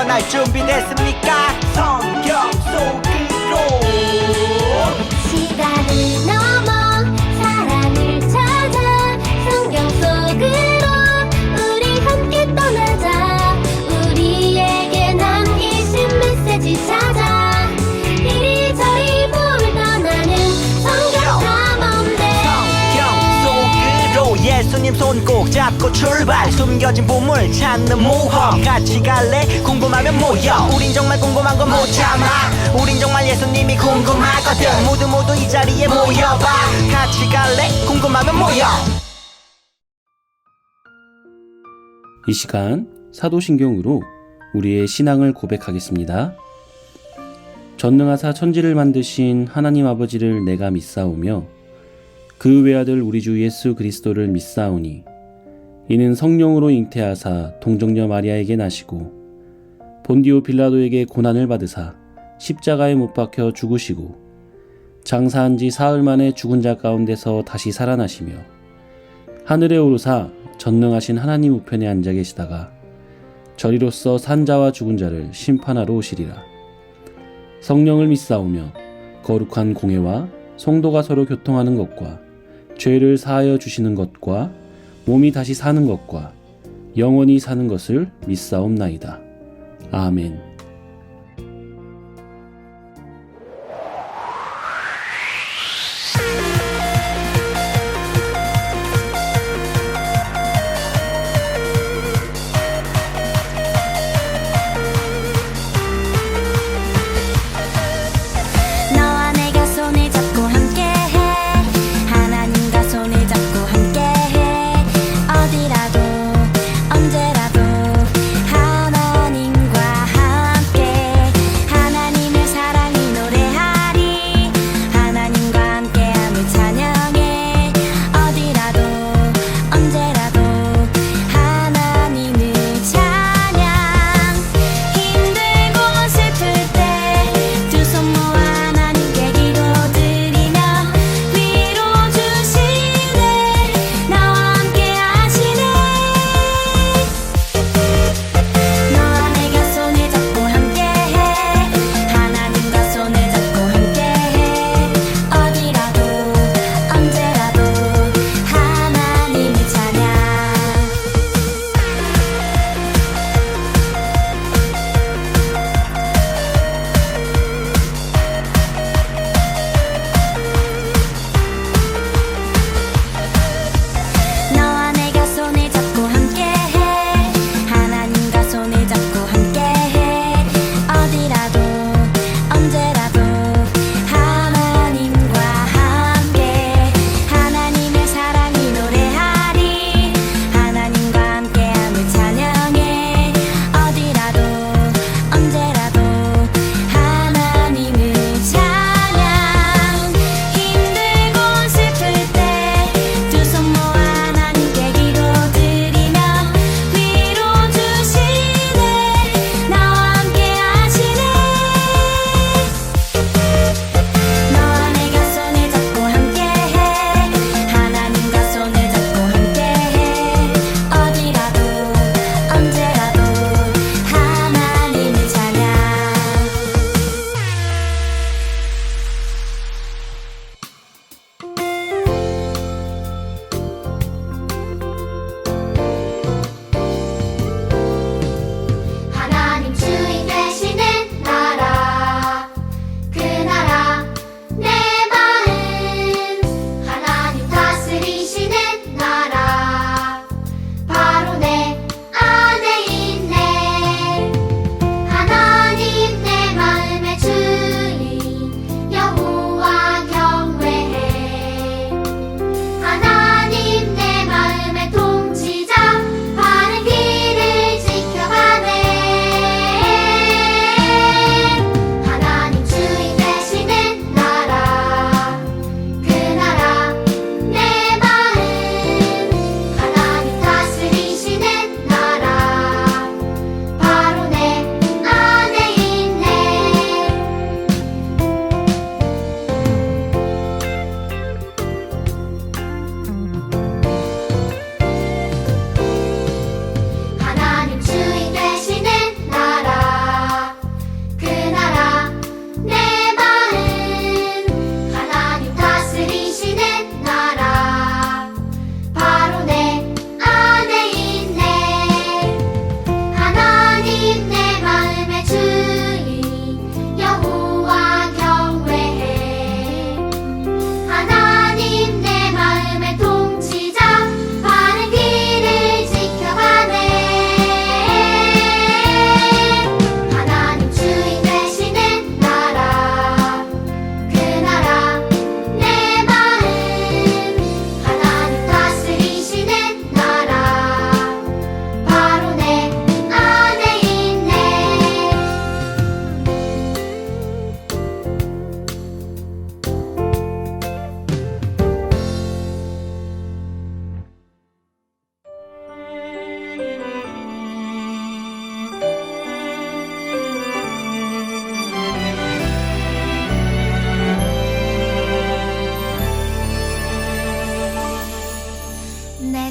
떠날 준비됐습니까? 성경 속으로 시간을 넘어 사랑을 찾아 성경 속으로 우리 함께 떠나자. 우리에게 남기신 메시지 찾아 이리저리 볼 떠나는 성경 탐험대. 성경 속으로 예수님 손 꼭 잡고 출발. 숨겨진 보물 찾는 모험 같이 갈래? 궁금하면 모여. 우린 정말 궁금한 건 못 참아. 우린 정말 예수님이 궁금하거든. 모두 이 자리에 모여봐. 같이 갈래? 궁금하면 모여. 이 시간 사도신경으로 우리의 신앙을 고백하겠습니다. 전능하사 천지를 만드신 하나님 아버지를 내가 믿사오며 그 외아들 우리 주 예수 그리스도를 믿사오니 이는 성령으로 잉태하사 동정녀 마리아에게 나시고 본디오 빌라도에게 고난을 받으사 십자가에 못 박혀 죽으시고 장사한 지 사흘 만에 죽은 자 가운데서 다시 살아나시며 하늘에 오르사 전능하신 하나님 우편에 앉아 계시다가 저리로서 산자와 죽은 자를 심판하러 오시리라. 성령을 믿사오며 거룩한 공회와 성도가 서로 교통하는 것과 죄를 사하여 주시는 것과 몸이 다시 사는 것과 영원히 사는 것을 믿사옵나이다. 아멘. 너와 내가 손을 잡고 함께해. 하나님과 손을 잡고 함께해. 어디라도 언제라도 하나님과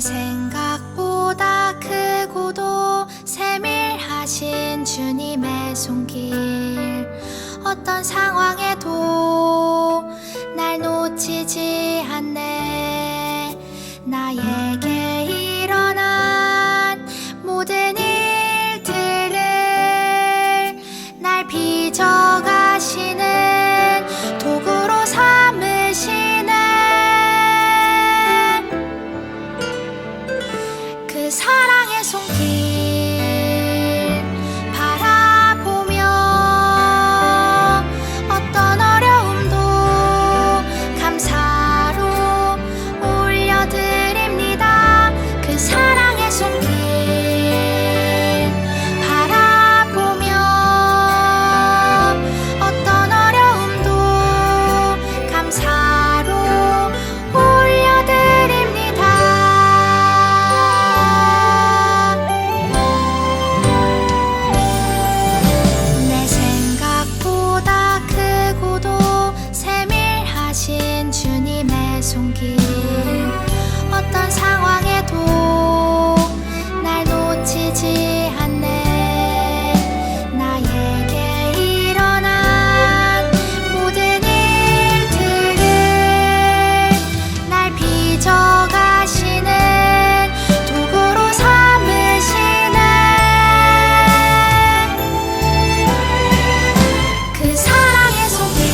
생각보다 크고도 세밀하신 주님의 손길, 어떤 상황에도 날 놓치지 않네. 나에게 일어난 모든 일들을 날 빚어가시는 도구로 삼으시네. 그 사랑의 손길 바라보며 어떤 어려움도 감사로 올려드립니다. 그 사랑의 손길 바라보며 어떤 어려움도 감사로 올려드립니다. 내 생각보다 크고도 세밀하신 주님의 손길, 어떤 상황에도 날 놓치지 않네. 나에게 일어난 모든 일들을 날 빚어가시는 도구로 삼으시네. 그 사랑의 손길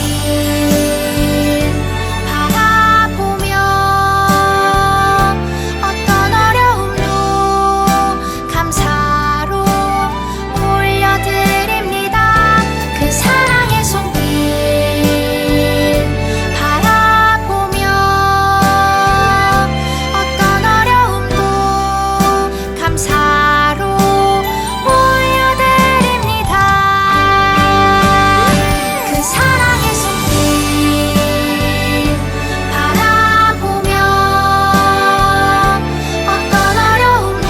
바라보며 어떤 어려움도 감사로 올려드립니다. 그 사랑의 손길 바라보며 어떤 어려움도 감사로 올려드립니다. 그 사랑의 손길 바라보며 어떤 어려움도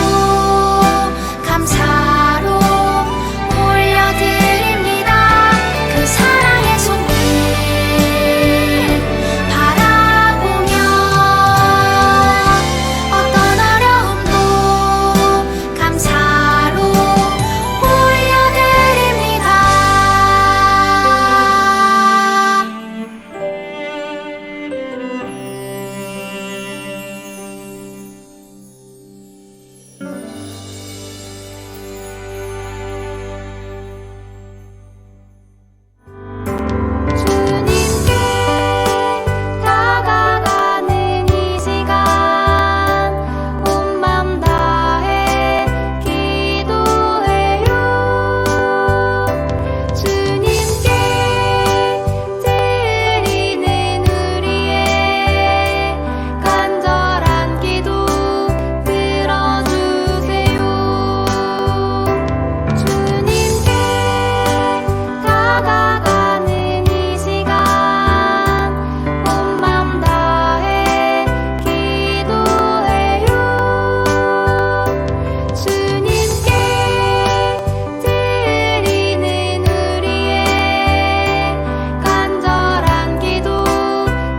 감사로 올려드립니다. 그 사랑의 손길 바라보며 어떤 어려움도 감사로 올려드립니다. 주님께 다가가는 이 시간 온 맘 다해 기도해요. 주님께 드리는 우리의 간절한 기도 들어주세요. 주님께 다가가는 이 시간 온 맘 다해 기도해요. 주님께 드리는 우리의 간절한 기도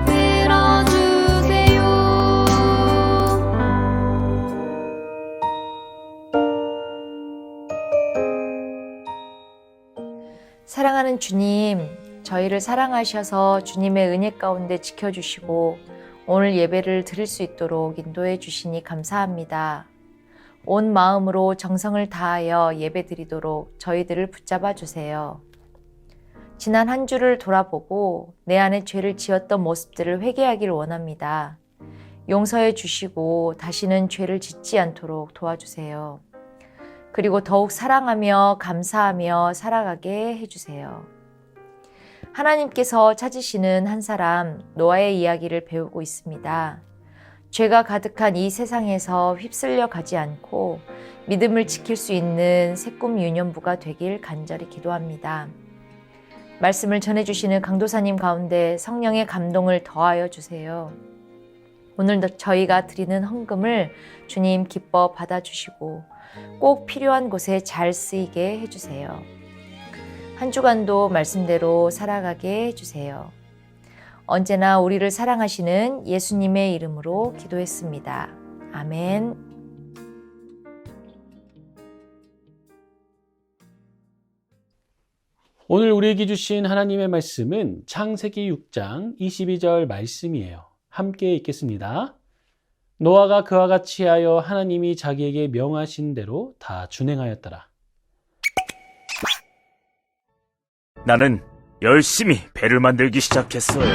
들어주세요. 사랑하는 주님, 저희를 사랑하셔서 주님의 은혜 가운데 지켜주시고 오늘 예배를 드릴 수 있도록 인도해 주시니 감사합니다. 온 마음으로 정성을 다하여 예배 드리도록 저희들을 붙잡아 주세요. 지난 한 주를 돌아보고 내 안에 죄를 지었던 모습들을 회개하길 원합니다. 용서해 주시고 다시는 죄를 짓지 않도록 도와주세요. 그리고 더욱 사랑하며 감사하며 살아가게 해주세요. 하나님께서 찾으시는 한 사람 노아의 이야기를 배우고 있습니다. 죄가 가득한 이 세상에서 휩쓸려 가지 않고 믿음을 지킬 수 있는 새꿈 유년부가 되길 간절히 기도합니다. 말씀을 전해주시는 강도사님 가운데 성령의 감동을 더하여 주세요. 오늘도 저희가 드리는 헌금을 주님 기뻐 받아주시고 꼭 필요한 곳에 잘 쓰이게 해주세요. 한 주간도 말씀대로 살아가게 해주세요. 언제나 우리를 사랑하시는 예수님의 이름으로 기도했습니다. 아멘. 오늘 우리에게 주신 하나님의 말씀은 창세기 6장 22절 말씀이에요. 함께 읽겠습니다. 노아가 그와 같이 하여 하나님이 자기에게 명하신 대로 다 준행하였더라. 나는 열심히 배를 만들기 시작했어요.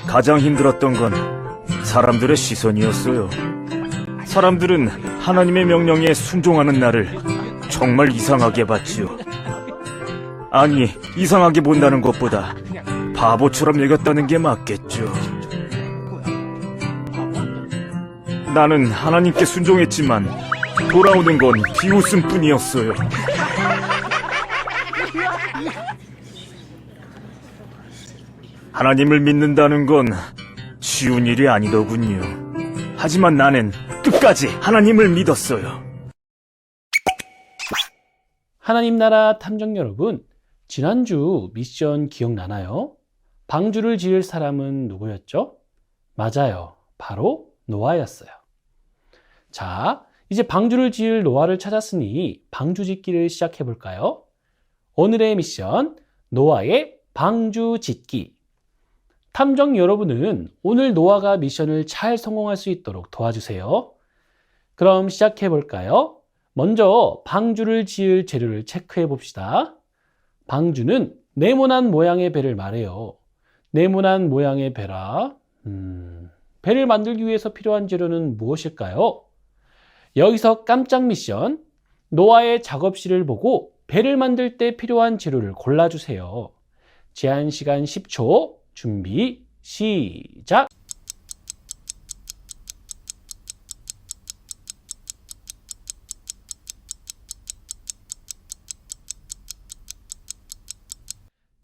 가장 힘들었던 건 사람들의 시선이었어요. 사람들은 하나님의 명령에 순종하는 나를 정말 이상하게 봤지요. 아니, 이상하게 본다는 것보다 바보처럼 여겼다는 게 맞겠죠. 나는 하나님께 순종했지만 돌아오는 건 비웃음뿐이었어요. 하나님을 믿는다는 건 쉬운 일이 아니더군요. 하지만 나는 끝까지 하나님을 믿었어요. 하나님 나라 탐정 여러분, 지난주 미션 기억나나요? 방주를 지을 사람은 누구였죠? 맞아요. 바로 노아였어요. 자, 이제 방주를 지을 노아를 찾았으니 방주 짓기를 시작해 볼까요? 오늘의 미션, 노아의 방주 짓기. 탐정 여러분은 오늘 노아가 미션을 잘 성공할 수 있도록 도와주세요. 그럼 시작해 볼까요? 먼저 방주를 지을 재료를 체크해 봅시다. 방주는 네모난 모양의 배를 말해요. 네모난 모양의 배라. 배를 만들기 위해서 필요한 재료는 무엇일까요? 여기서 깜짝 미션. 노아의 작업실을 보고 배를 만들 때 필요한 재료를 골라주세요. 제한 시간 10초. 준비, 시작!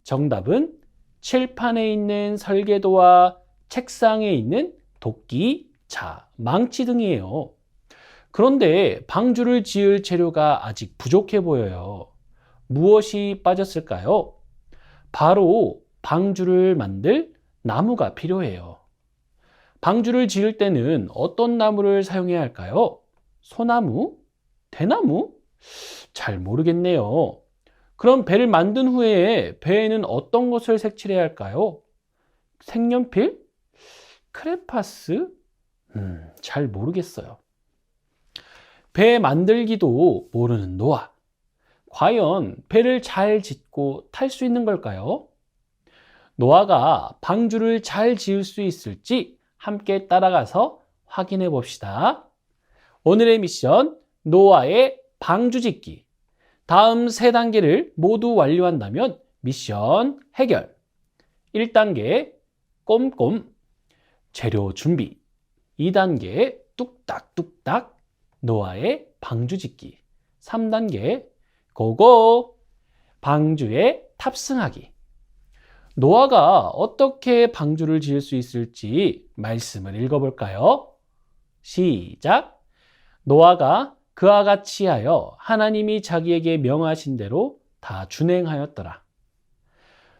정답은 칠판에 있는 설계도와 책상에 있는 도끼, 자, 망치 등이에요. 그런데 방주를 지을 재료가 아직 부족해 보여요. 무엇이 빠졌을까요? 바로 방주를 만들 나무가 필요해요. 방주를 지을 때는 어떤 나무를 사용해야 할까요? 소나무? 대나무? 잘 모르겠네요. 그럼 배를 만든 후에 배에는 어떤 것을 색칠해야 할까요? 색연필? 크레파스? 잘 모르겠어요. 배 만들기도 모르는 노아. 과연 배를 잘 짓고 탈 수 있는 걸까요? 노아가 방주를 잘 지을 수 있을지 함께 따라가서 확인해 봅시다. 오늘의 미션, 노아의 방주 짓기. 다음 3단계를 모두 완료한다면 미션 해결. 1단계, 꼼꼼, 재료 준비. 2단계, 뚝딱뚝딱, 노아의 방주 짓기. 3단계, 고고, 방주에 탑승하기. 노아가 어떻게 방주를 지을 수 있을지 말씀을 읽어볼까요? 시작! 노아가 그와 같이 하여 하나님이 자기에게 명하신 대로 다 준행하였더라.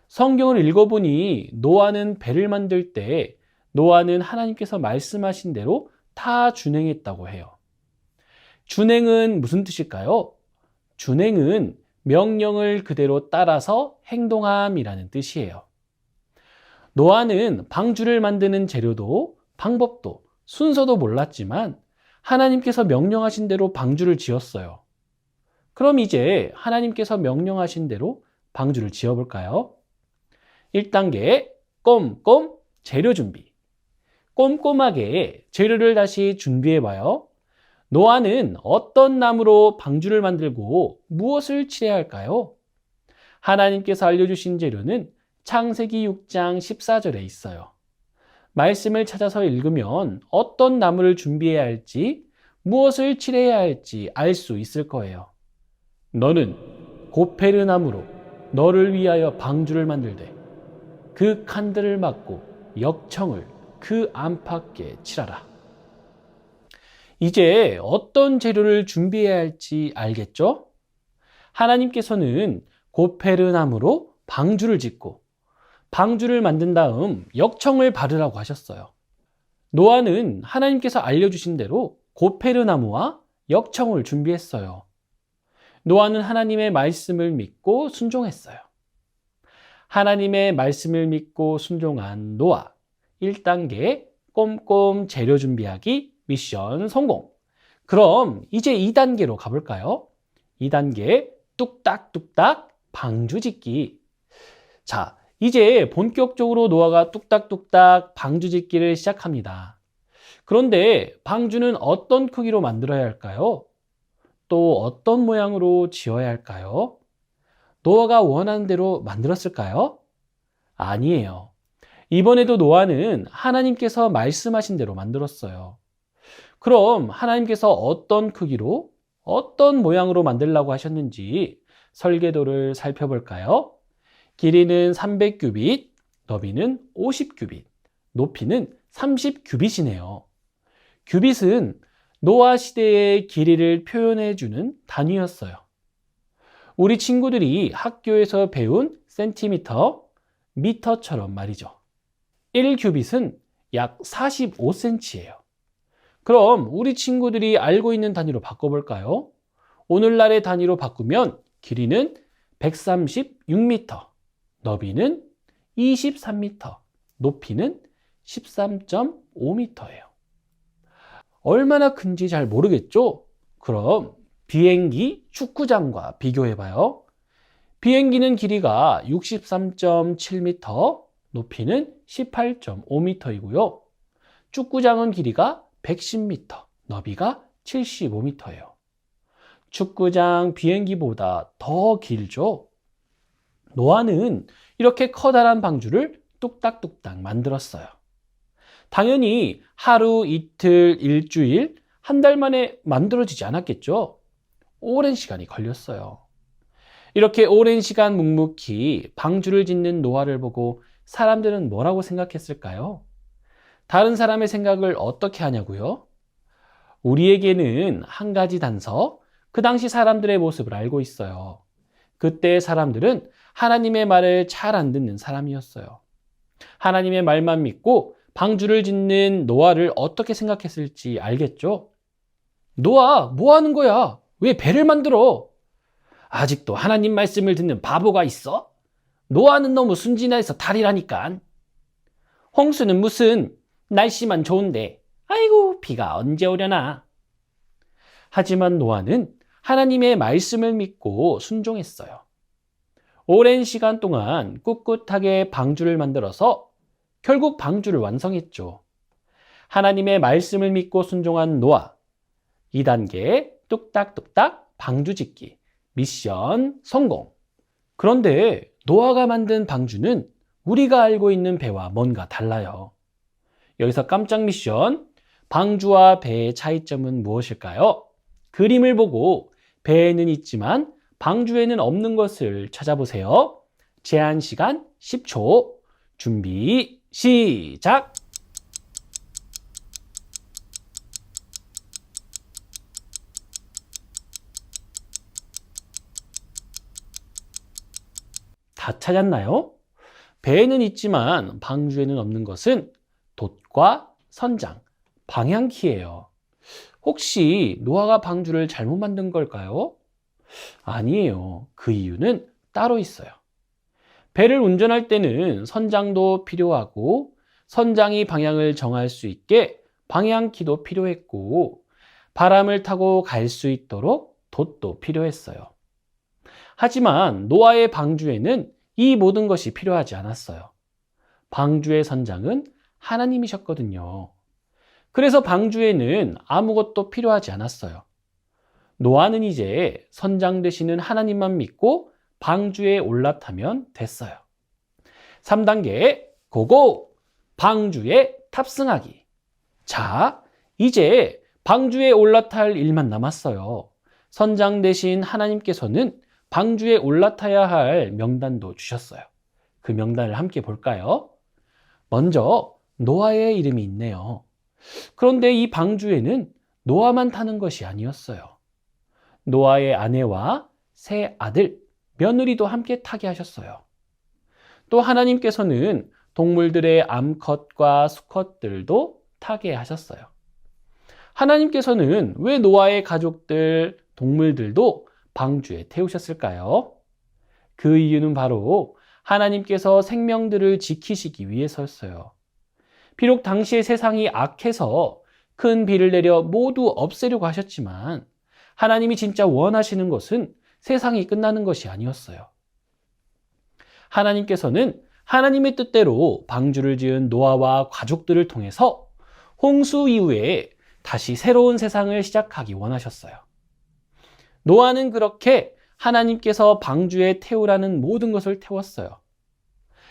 성경을 읽어보니 노아는 배를 만들 때 노아는 하나님께서 말씀하신 대로 다 준행했다고 해요. 준행은 무슨 뜻일까요? 준행은 명령을 그대로 따라서 행동함이라는 뜻이에요. 노아는 방주를 만드는 재료도 방법도 순서도 몰랐지만 하나님께서 명령하신 대로 방주를 지었어요. 그럼 이제 하나님께서 명령하신 대로 방주를 지어볼까요? 1단계 꼼꼼 재료 준비. 꼼꼼하게 재료를 다시 준비해봐요. 노아는 어떤 나무로 방주를 만들고 무엇을 칠해야 할까요? 하나님께서 알려주신 재료는 창세기 6장 14절에 있어요. 말씀을 찾아서 읽으면 어떤 나무를 준비해야 할지, 무엇을 칠해야 할지 알 수 있을 거예요. 너는 고페르 나무로 너를 위하여 방주를 만들되 그 칸들을 막고 역청을 그 안팎에 칠하라. 이제 어떤 재료를 준비해야 할지 알겠죠? 하나님께서는 고페르나무로 방주를 짓고 방주를 만든 다음 역청을 바르라고 하셨어요. 노아는 하나님께서 알려주신 대로 고페르나무와 역청을 준비했어요. 노아는 하나님의 말씀을 믿고 순종했어요. 하나님의 말씀을 믿고 순종한 노아. 1단계 꼼꼼 재료 준비하기 미션 성공. 그럼 이제 2단계로 가볼까요? 2단계 뚝딱뚝딱 방주 짓기. 자, 이제 본격적으로 노아가 뚝딱뚝딱 방주 짓기를 시작합니다. 그런데 방주는 어떤 크기로 만들어야 할까요? 또 어떤 모양으로 지어야 할까요? 노아가 원하는 대로 만들었을까요? 아니에요. 이번에도 노아는 하나님께서 말씀하신 대로 만들었어요. 그럼 하나님께서 어떤 크기로, 어떤 모양으로 만들라고 하셨는지 설계도를 살펴볼까요? 길이는 300규빗, 너비는 50규빗, 높이는 30규빗이네요. 규빗은 노아 시대의 길이를 표현해주는 단위였어요. 우리 친구들이 학교에서 배운 센티미터, 미터처럼 말이죠. 1규빗은 약 45cm예요. 그럼 우리 친구들이 알고 있는 단위로 바꿔볼까요? 오늘날의 단위로 바꾸면 길이는 136m, 너비는 23m, 높이는 13.5m예요. 얼마나 큰지 잘 모르겠죠? 그럼 비행기 축구장과 비교해봐요. 비행기는 길이가 63.7m, 높이는 18.5m이고요. 축구장은 길이가 110m, 너비가 75m예요. 축구장 비행기보다 더 길죠? 노아는 이렇게 커다란 방주를 뚝딱뚝딱 만들었어요. 당연히 하루, 이틀, 일주일, 한 달 만에 만들어지지 않았겠죠? 오랜 시간이 걸렸어요. 이렇게 오랜 시간 묵묵히 방주를 짓는 노아를 보고 사람들은 뭐라고 생각했을까요? 다른 사람의 생각을 어떻게 하냐고요? 우리에게는 한 가지 단서, 그 당시 사람들의 모습을 알고 있어요. 그때 사람들은 하나님의 말을 잘 안 듣는 사람이었어요. 하나님의 말만 믿고 방주를 짓는 노아를 어떻게 생각했을지 알겠죠? 노아, 뭐 하는 거야? 왜 배를 만들어? 아직도 하나님 말씀을 듣는 바보가 있어? 노아는 너무 순진해서 달이라니깐. 홍수는 무슨 날씨만 좋은데 아이고 비가 언제 오려나. 하지만 노아는 하나님의 말씀을 믿고 순종했어요. 오랜 시간 동안 꿋꿋하게 방주를 만들어서 결국 방주를 완성했죠. 하나님의 말씀을 믿고 순종한 노아. 2단계 뚝딱뚝딱 방주 짓기 미션 성공. 그런데 노아가 만든 방주는 우리가 알고 있는 배와 뭔가 달라요. 여기서 깜짝 미션. 방주와 배의 차이점은 무엇일까요? 그림을 보고 배에는 있지만 방주에는 없는 것을 찾아보세요. 제한 시간 10초. 준비 시작. 다 찾았나요? 배에는 있지만 방주에는 없는 것은 돛과 선장, 방향키예요. 혹시 노아가 방주를 잘못 만든 걸까요? 아니에요. 그 이유는 따로 있어요. 배를 운전할 때는 선장도 필요하고 선장이 방향을 정할 수 있게 방향키도 필요했고 바람을 타고 갈 수 있도록 돛도 필요했어요. 하지만 노아의 방주에는 이 모든 것이 필요하지 않았어요. 방주의 선장은 하나님이셨거든요. 그래서 방주에는 아무것도 필요하지 않았어요. 노아는 이제 선장 되시는 하나님만 믿고 방주에 올라타면 됐어요. 3단계 고고! 방주에 탑승하기. 자, 이제 방주에 올라탈 일만 남았어요. 선장 되신 하나님께서는 방주에 올라타야 할 명단도 주셨어요. 그 명단을 함께 볼까요? 먼저 노아의 이름이 있네요. 그런데 이 방주에는 노아만 타는 것이 아니었어요. 노아의 아내와 세 아들, 며느리도 함께 타게 하셨어요. 또 하나님께서는 동물들의 암컷과 수컷들도 타게 하셨어요. 하나님께서는 왜 노아의 가족들, 동물들도 방주에 태우셨을까요? 그 이유는 바로 하나님께서 생명들을 지키시기 위해서였어요. 비록 당시의 세상이 악해서 큰 비를 내려 모두 없애려고 하셨지만 하나님이 진짜 원하시는 것은 세상이 끝나는 것이 아니었어요. 하나님께서는 하나님의 뜻대로 방주를 지은 노아와 가족들을 통해서 홍수 이후에 다시 새로운 세상을 시작하기 원하셨어요. 노아는 그렇게 하나님께서 방주에 태우라는 모든 것을 태웠어요.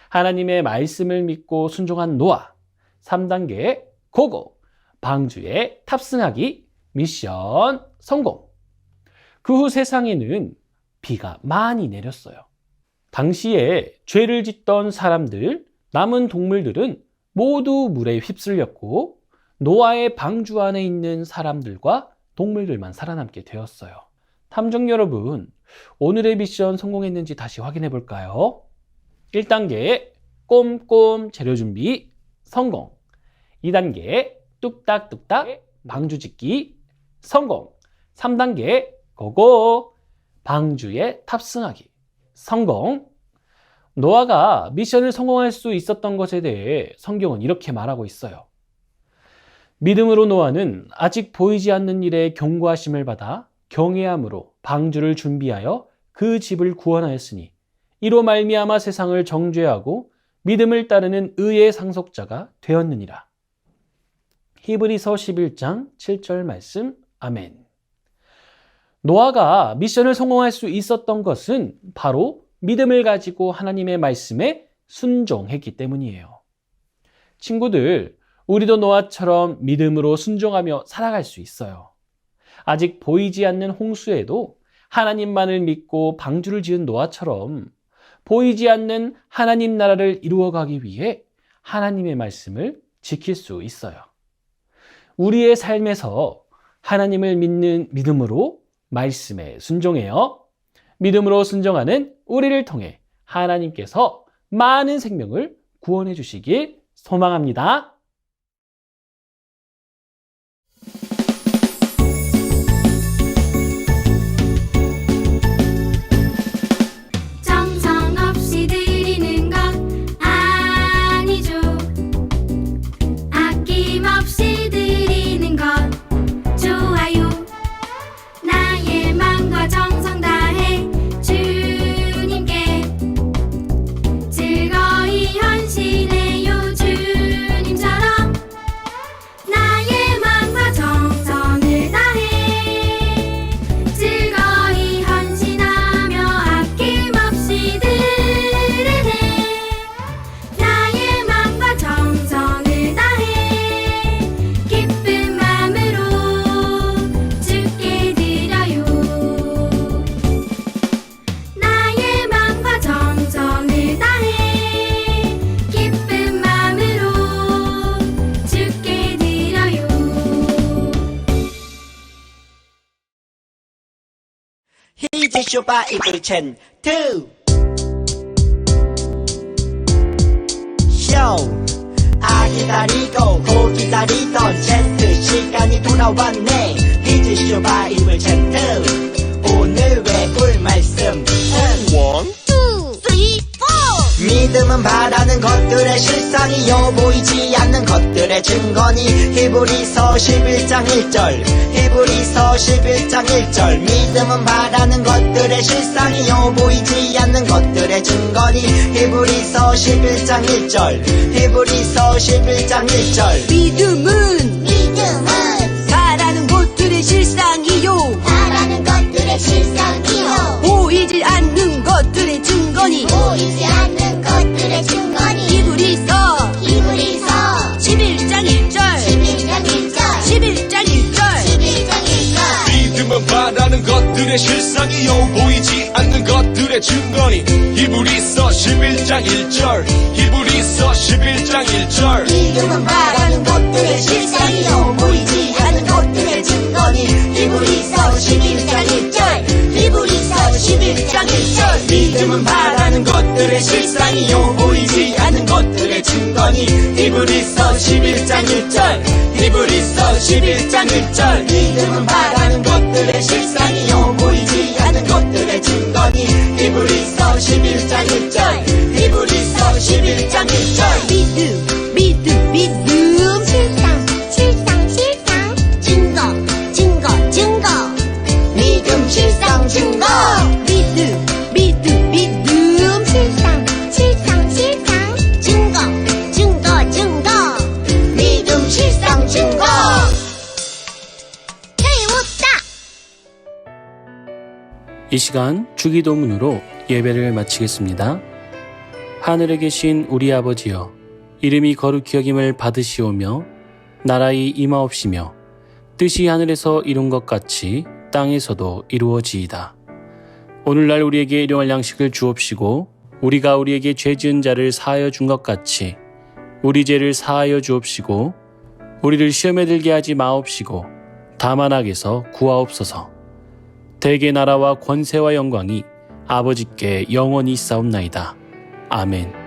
하나님의 말씀을 믿고 순종한 노아, 3단계 고고! 방주에 탑승하기 미션 성공! 그 후 세상에는 비가 많이 내렸어요. 당시에 죄를 짓던 사람들, 남은 동물들은 모두 물에 휩쓸렸고 노아의 방주 안에 있는 사람들과 동물들만 살아남게 되었어요. 탐정 여러분, 오늘의 미션 성공했는지 다시 확인해 볼까요? 1단계 꼼꼼 재료 준비 성공. 2단계 뚝딱뚝딱 방주 짓기 성공. 3단계 고고 방주에 탑승하기 성공. 노아가 미션을 성공할 수 있었던 것에 대해 성경은 이렇게 말하고 있어요. 믿음으로 노아는 아직 보이지 않는 일에 경고하심을 받아 경외함으로 방주를 준비하여 그 집을 구원하였으니 이로 말미암아 세상을 정죄하고 믿음을 따르는 의의 상속자가 되었느니라. 히브리서 11장 7절 말씀 아멘. 노아가 미션을 성공할 수 있었던 것은 바로 믿음을 가지고 하나님의 말씀에 순종했기 때문이에요. 친구들, 우리도 노아처럼 믿음으로 순종하며 살아갈 수 있어요. 아직 보이지 않는 홍수에도 하나님만을 믿고 방주를 지은 노아처럼 보이지 않는 하나님 나라를 이루어가기 위해 하나님의 말씀을 지킬 수 있어요. 우리의 삶에서 하나님을 믿는 믿음으로 말씀에 순종해요. 믿음으로 순종하는 우리를 통해 하나님께서 많은 생명을 구원해 주시길 소망합니다. 정성 없이 드리는 것 아니죠. 아낌없이 드리는 것 좋아요. 나의 마음과 정성 다해 주님께 즐거이 헌신해요. 주님처럼 나의 마음과 정성을 다해 즐거이 헌신하며 아낌없이 드리네. 나의 마음과 정성을 다해 기쁜 마음으로 주께 드려요. 나의 마음과 정성을 다해 기쁜 마음으로 주께 드려요. 이제 쇼바이블 챈 2 쇼 기다리고 고 기다리던 챈트 시간이 돌아왔네. 이제 쇼바이블 챈 2 오늘 외울 말씀은 1, 2, 3, 4 믿음은 바라는 것들의 실상이요 보이지 않는 것들의 증거니. 히브리서 11장 1절 히브리서 11장 1절 믿음은 바라는 것들의 실상이요 보이지 않는 것들의 증거니. 히브리서 11장 1절 히브리서 11장 1절 믿음은 바라는 것들의 실상이요 바라는 것들의 실상이요 보이지 않는 것들의 증거니. 보이지 않는 것들의 증거니. 히브리서 11장 1절 11장 1절 믿음은 바라는 것들의 실상이요 보이지 않는 것들의 증거니. 히브리서 11장 1절 히브리서 11장 1절 믿음은 바라는 것들의 실상이요 보이지 않는 것들의 증거니. 11장 1절 믿음은 바라는 것들의 실상이요 보이지 않는 것들의 증거니 히브리서 11장 1절 히브리서 11장 1절 믿음은 바라는 것들의 실상이요 보이지 않는 것들의 증거니 히브리서 11장 1절 히브리서 11장 1절 믿음 실상 증거 믿음 실상 증거 믿음 실상 증거 믿음 실상 증거 재밌다. 이 시간 주기도문으로 예배를 마치겠습니다. 하늘에 계신 우리 아버지여, 이름이 거룩히 여김을 받으시오며 나라의 임하옵시며 뜻이 하늘에서 이룬 것 같이 땅에서도 이루어지이다. 오늘날 우리에게 일용할 양식을 주옵시고 우리가 우리에게 죄 지은 자를 사하여 준 것 같이 우리 죄를 사하여 주옵시고 우리를 시험에 들게 하지 마옵시고 다만 악에서 구하옵소서. 대개 나라와 권세와 영광이 아버지께 영원히 있사옵나이다. 아멘.